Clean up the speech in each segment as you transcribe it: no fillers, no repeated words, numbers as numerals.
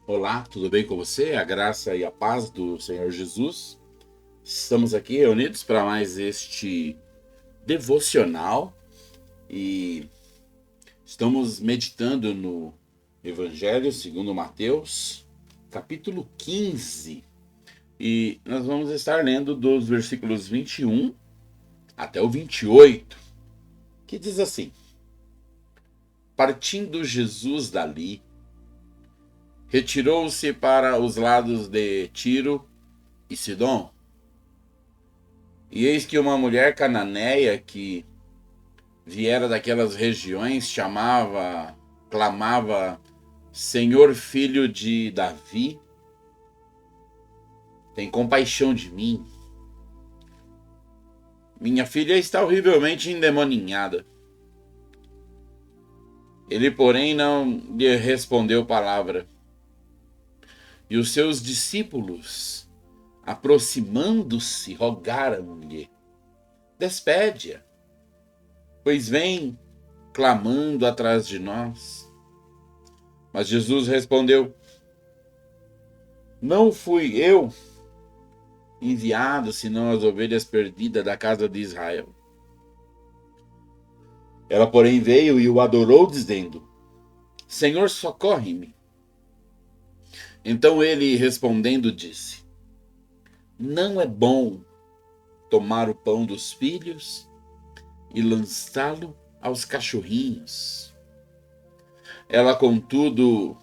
Olá, tudo bem com você? A graça e a paz do Senhor Jesus. Estamos aqui reunidos para mais este devocional e estamos meditando no Evangelho segundo Mateus, capítulo 15. E nós vamos estar lendo dos versículos 21 até o 28, que diz assim: Partindo Jesus dali, retirou-se para os lados de Tiro e Sidom. E eis que uma mulher cananeia que viera daquelas regiões clamava: Senhor, filho de Davi, tem compaixão de mim. Minha filha está horrivelmente endemoninhada. Ele, porém, não lhe respondeu palavra. E os seus discípulos, aproximando-se, rogaram-lhe: Despede-a, pois vem clamando atrás de nós. Mas Jesus respondeu: Não fui eu enviado senão as ovelhas perdidas da casa de Israel. Ela, porém, veio e o adorou, dizendo: Senhor, socorre-me. Então ele, respondendo, disse: Não é bom tomar o pão dos filhos e lançá-lo aos cachorrinhos. Ela, contudo,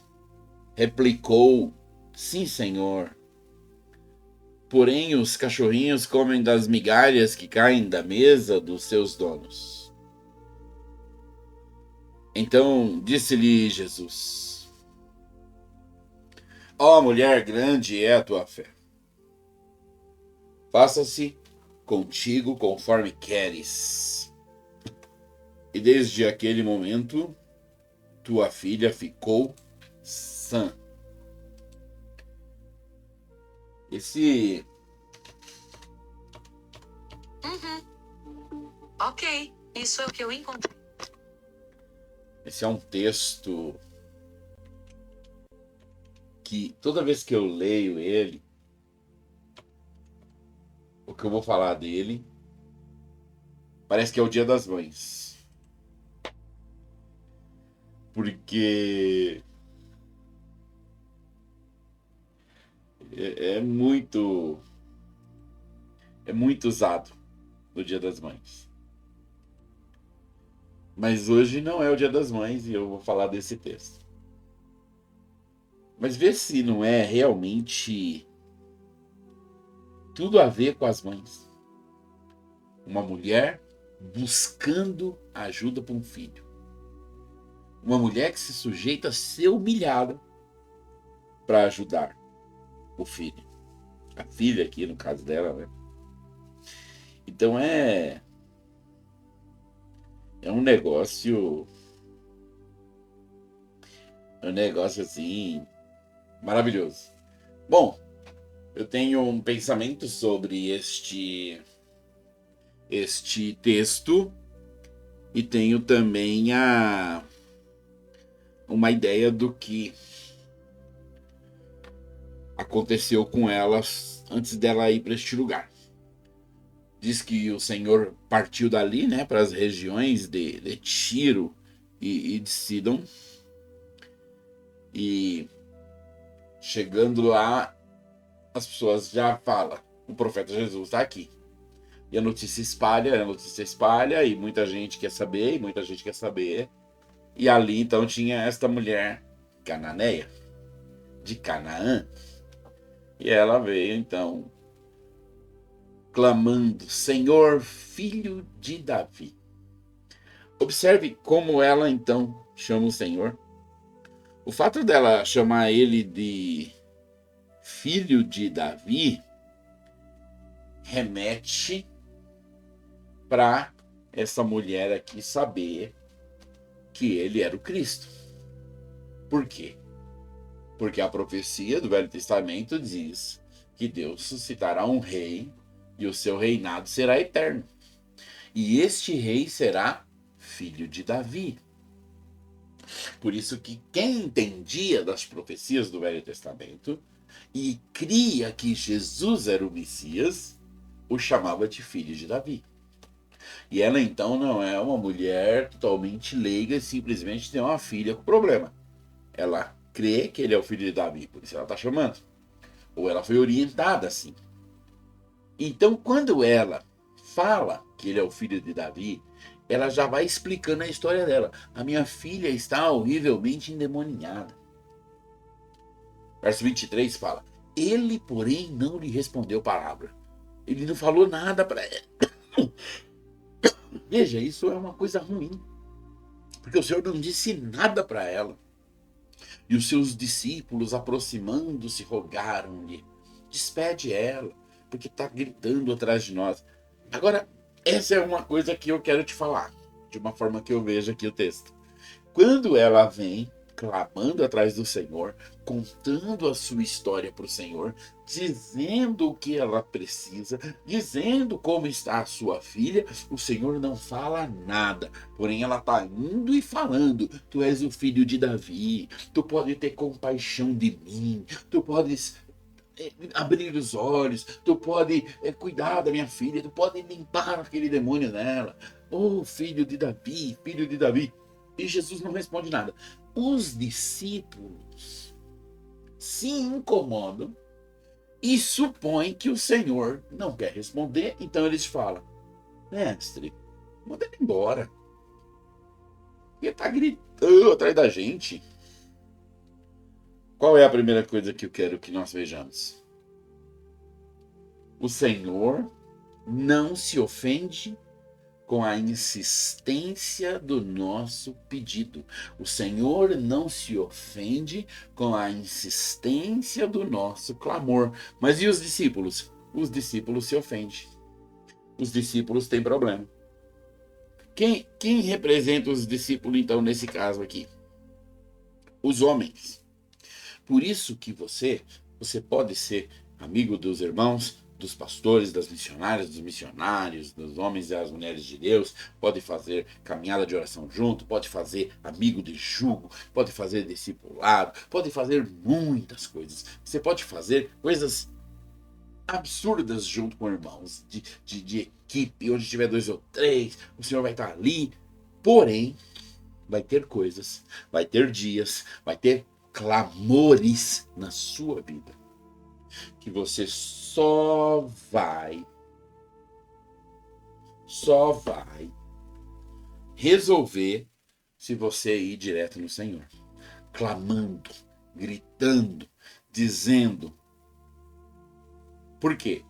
replicou: Sim, Senhor. Porém, os cachorrinhos comem das migalhas que caem da mesa dos seus donos. Então disse-lhe Jesus: Ó mulher, grande é a tua fé. Faça-se contigo conforme queres. E desde aquele momento, tua filha ficou sã. Esse Ok, isso é o que eu encontrei. é um texto que toda vez que eu leio ele, o que eu vou falar dele, parece que é o Dia das Mães. Porque é muito usado no Dia das Mães. Mas hoje não é o Dia das Mães e eu vou falar desse texto. Mas vê se não é realmente tudo a ver com as mães. Uma mulher buscando ajuda para um filho. Uma mulher que se sujeita a ser humilhada para ajudar o filho. A filha aqui, no caso dela, né? Então é um negócio assim maravilhoso. Bom, eu tenho um pensamento sobre este texto e tenho também uma ideia do que aconteceu com elas antes dela ir para este lugar. Diz que o Senhor partiu dali, né, para as regiões de Tiro e de Sidom. E chegando lá, as pessoas já falam: o profeta Jesus está aqui. E a notícia espalha, e muita gente quer saber, e muita gente quer saber. E ali então tinha esta mulher cananeia, de Canaã. E ela veio então clamando: Senhor, filho de Davi. Observe como ela então chama o Senhor. O fato dela chamar ele de filho de Davi remete para essa mulher aqui saber que ele era o Cristo. Por quê? Porque a profecia do Velho Testamento diz que Deus suscitará um rei e o seu reinado será eterno. E este rei será filho de Davi. Por isso que quem entendia das profecias do Velho Testamento e cria que Jesus era o Messias, o chamava de filho de Davi. E ela então não é uma mulher totalmente leiga e simplesmente tem uma filha com problema. Ela crê que ele é o filho de Davi, por isso ela está chamando. Ou ela foi orientada assim. Então, quando ela fala que ele é o filho de Davi, ela já vai explicando a história dela. A minha filha está horrivelmente endemoniada. Verso 23 fala: Ele, porém, não lhe respondeu palavra. Ele não falou nada para ela. Veja, isso é uma coisa ruim. Porque o Senhor não disse nada para ela. E os seus discípulos, aproximando-se, rogaram-lhe: Despede ela, porque está gritando atrás de nós. Agora, essa é uma coisa que eu quero te falar, de uma forma que eu vejo aqui o texto. Quando ela vem clamando atrás do Senhor, contando a sua história para o Senhor, dizendo o que ela precisa, dizendo como está a sua filha, o Senhor não fala nada. Porém, ela está indo e falando: Tu és o filho de Davi, tu pode ter compaixão de mim, tu podes abrir os olhos, tu pode cuidar da minha filha, tu pode limpar aquele demônio nela. Oh, filho de Davi, filho de Davi. E Jesus não responde nada. Os discípulos se incomodam e supõem que o Senhor não quer responder, então eles falam: Mestre, manda ele embora. Ele está gritando atrás da gente. Qual é a primeira coisa que eu quero que nós vejamos? O Senhor não se ofende com a insistência do nosso pedido. O Senhor não se ofende com a insistência do nosso clamor. Mas e os discípulos? Os discípulos se ofendem. Os discípulos têm problema. Quem representa os discípulos, então, nesse caso aqui? Os homens. Por isso que você pode ser amigo dos irmãos, dos pastores, das missionárias, dos missionários, dos homens e as mulheres de Deus, pode fazer caminhada de oração junto, pode fazer amigo de jugo, pode fazer discipulado, pode fazer muitas coisas. Você pode fazer coisas absurdas junto com irmãos, de equipe, onde tiver 2 ou 3, o Senhor vai estar ali. Porém, vai ter coisas, vai ter dias, vai ter clamores na sua vida que você só vai resolver se você ir direto no Senhor, clamando, gritando, dizendo. Por quê?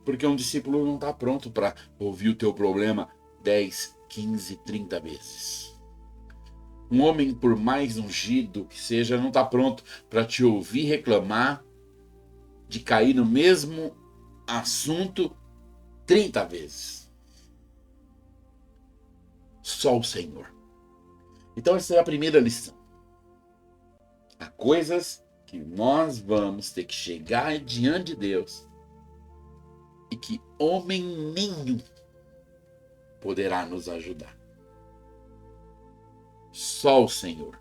Porque um discípulo não está pronto para ouvir o teu problema 10, 15, 30 vezes. Um homem, por mais ungido que seja, não está pronto para te ouvir reclamar de cair no mesmo assunto 30 vezes. Só o Senhor. Então essa é a primeira lição. Há coisas que nós vamos ter que chegar diante de Deus e que homem nenhum poderá nos ajudar. Só o Senhor.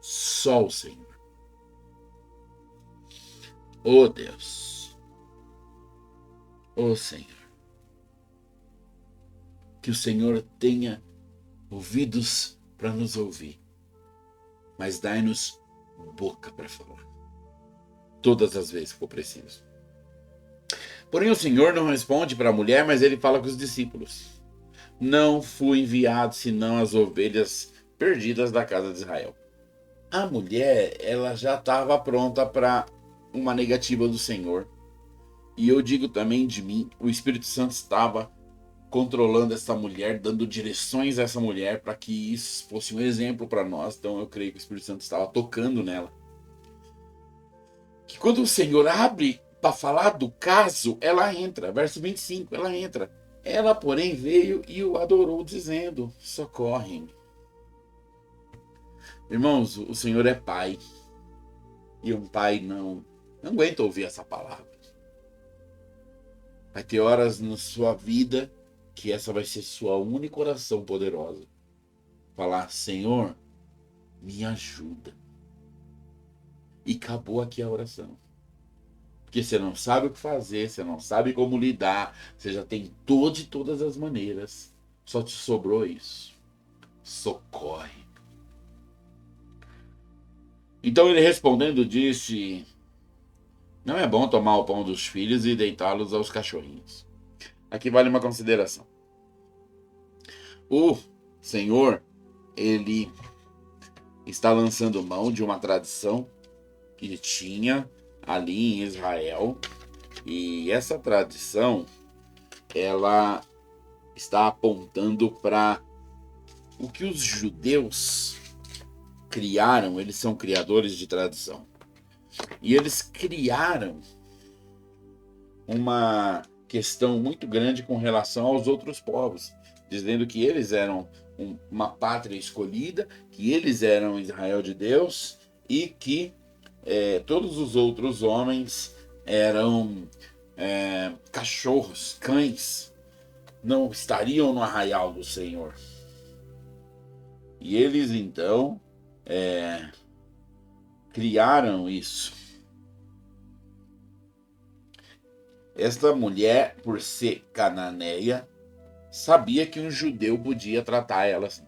Só o Senhor. Oh Deus. Oh Senhor. Que o Senhor tenha ouvidos para nos ouvir, mas dai-nos boca para falar. Todas as vezes que for preciso. Porém o Senhor não responde para a mulher, mas ele fala com os discípulos. Não fui enviado senão as ovelhas perdidas da casa de Israel. A mulher, ela já estava pronta para uma negativa do Senhor. E eu digo também de mim, o Espírito Santo estava controlando essa mulher, dando direções a essa mulher para que isso fosse um exemplo para nós. Então eu creio que o Espírito Santo estava tocando nela. Que quando o Senhor abre para falar do caso, ela entra. Verso 25, ela entra. Ela, porém, veio e o adorou, dizendo: socorre-me. Irmãos, o Senhor é Pai. E um pai não aguenta ouvir essa palavra. Vai ter horas na sua vida que essa vai ser sua única oração poderosa. Falar: Senhor, me ajuda. E acabou aqui a oração. Porque você não sabe o que fazer, você não sabe como lidar, você já tentou de todas as maneiras. Só te sobrou isso. Socorre. Então ele respondendo disse: não é bom tomar o pão dos filhos e deitá-los aos cachorrinhos. Aqui vale uma consideração. O Senhor, ele está lançando mão de uma tradição que tinha ali em Israel. E essa tradição, ela está apontando para o que os judeus criaram. Eles são criadores de tradição. E eles criaram uma questão muito grande com relação aos outros povos, dizendo que eles eram uma pátria escolhida, que eles eram Israel de Deus e que todos os outros homens eram cachorros, cães, não estariam no arraial do Senhor. E eles então criaram isso. Esta mulher, por ser cananeia, sabia que um judeu podia tratar ela assim.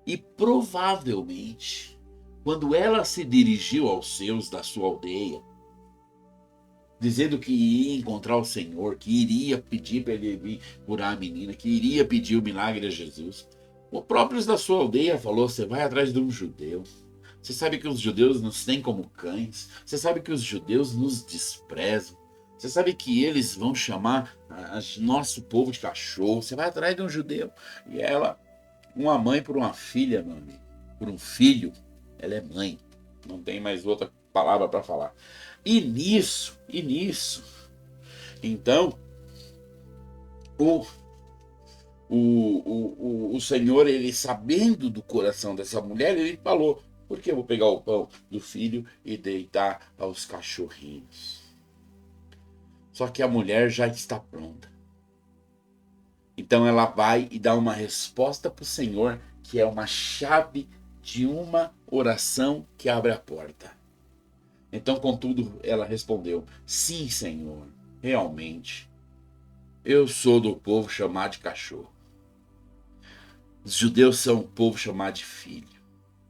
E provavelmente, quando ela se dirigiu aos seus da sua aldeia, dizendo que iria encontrar o Senhor, que iria pedir para ele vir curar a menina, que iria pedir o milagre a Jesus, o próprio da sua aldeia falou: você vai atrás de um judeu. Você sabe que os judeus nos têm como cães. Você sabe que os judeus nos desprezam. Você sabe que eles vão chamar nosso povo de cachorro. Você vai atrás de um judeu. E ela, uma mãe por uma filha, meu amigo, por um filho, ela é mãe. Não tem mais outra palavra para falar. E nisso, então, o Senhor, ele sabendo do coração dessa mulher, ele falou: por que eu vou pegar o pão do filho e deitar aos cachorrinhos? Só que a mulher já está pronta. Então ela vai e dá uma resposta para o Senhor, que é uma chave de uma oração que abre a porta. Então, contudo, ela respondeu: sim, Senhor, realmente, eu sou do povo chamado de cachorro. Os judeus são o povo chamado de filho.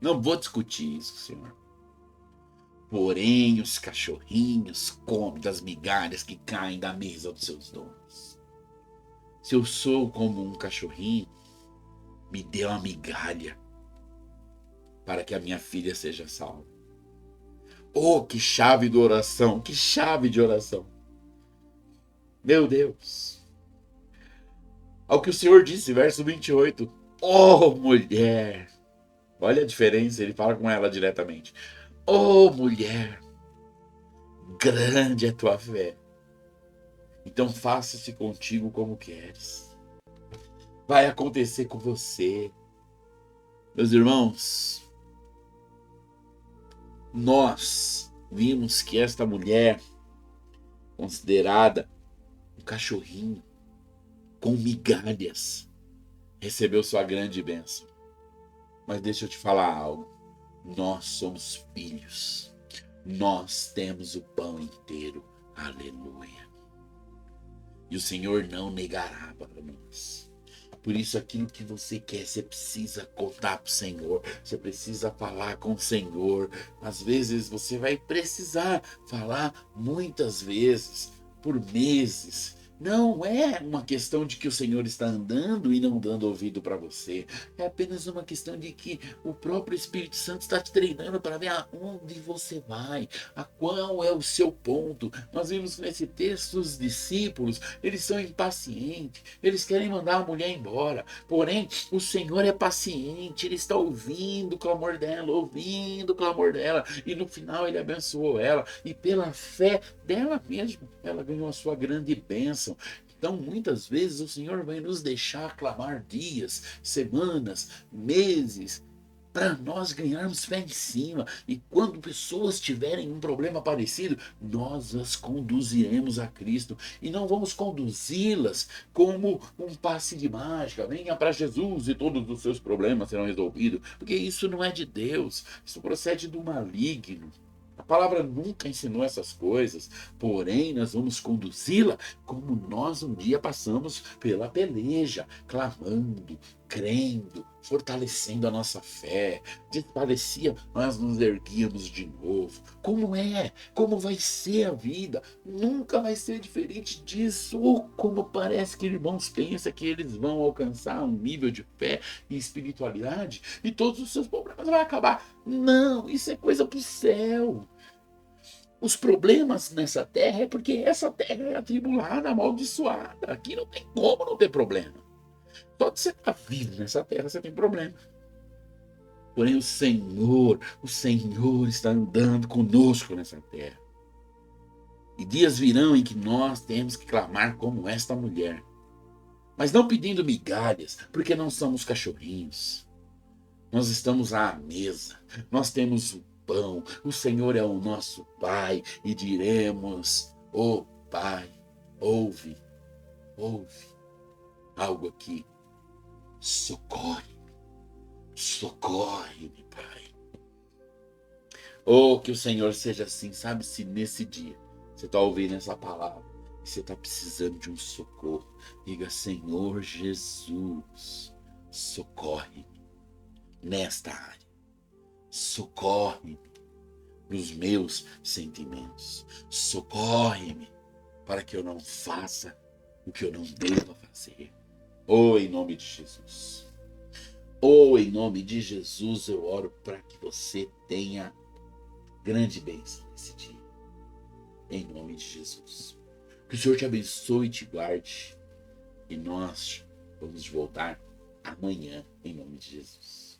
Não vou discutir isso, Senhor. Porém, os cachorrinhos comem das migalhas que caem da mesa dos seus donos. Se eu sou como um cachorrinho, me dê uma migalha para que a minha filha seja salva. Oh, que chave de oração, que chave de oração. Meu Deus. Ao que o Senhor disse, verso 28. Oh, mulher. Olha a diferença, ele fala com ela diretamente. Oh, mulher, grande é tua fé. Então faça-se contigo como queres. Vai acontecer com você. Meus irmãos, nós vimos que esta mulher, considerada um cachorrinho com migalhas, recebeu sua grande bênção. Mas deixa eu te falar algo. Nós somos filhos. Nós temos o pão inteiro. Aleluia. E o Senhor não negará para nós. Por isso, aquilo que você quer, você precisa contar para o Senhor. Você precisa falar com o Senhor. Às vezes você vai precisar falar muitas vezes, por meses. Não é uma questão de que o Senhor está andando e não dando ouvido para você. É apenas uma questão de que o próprio Espírito Santo está te treinando para ver aonde você vai, a qual é o seu ponto. Nós vimos nesse texto os discípulos, eles são impacientes, eles querem mandar a mulher embora. Porém, o Senhor é paciente, ele está ouvindo o clamor dela, e no final ele abençoou ela, e pela fé dela mesma, ela ganhou a sua grande bênção. Então, muitas vezes o Senhor vai nos deixar clamar dias, semanas, meses, para nós ganharmos fé em cima. E quando pessoas tiverem um problema parecido, nós as conduziremos a Cristo. E não vamos conduzi-las como um passe de mágica. Venha para Jesus e todos os seus problemas serão resolvidos. Porque isso não é de Deus. Isso procede do maligno. A palavra nunca ensinou essas coisas, porém nós vamos conduzi-la como nós um dia passamos pela peleja, clamando, crendo, fortalecendo a nossa fé. Desfalecia, nós nos erguíamos de novo. Como é? Como vai ser a vida? Nunca vai ser diferente disso. Ou como parece que irmãos pensam que eles vão alcançar um nível de fé e espiritualidade e todos os seus problemas vão acabar. Não, isso é coisa pro céu. Os problemas nessa terra é porque essa terra é atribulada, amaldiçoada. Aqui não tem como não ter problema. Só que você está vivo nessa terra, você tem problema. Porém, o Senhor está andando conosco nessa terra. E dias virão em que nós temos que clamar como esta mulher. Mas não pedindo migalhas, porque não somos cachorrinhos. Nós estamos à mesa, nós temos o pão, o Senhor é o nosso Pai, e diremos: ó Pai, ouve algo aqui, socorre-me, Pai. Oh, que o Senhor seja assim, sabe, se nesse dia você está ouvindo essa palavra e você está precisando de um socorro, diga: Senhor Jesus, socorre-me nesta área. Socorre-me nos meus sentimentos. Socorre-me para que eu não faça o que eu não devo fazer. Oh, em nome de Jesus. Oh, em nome de Jesus, eu oro para que você tenha grande bênção nesse dia. Em nome de Jesus. Que o Senhor te abençoe e te guarde. E nós vamos voltar amanhã, em nome de Jesus.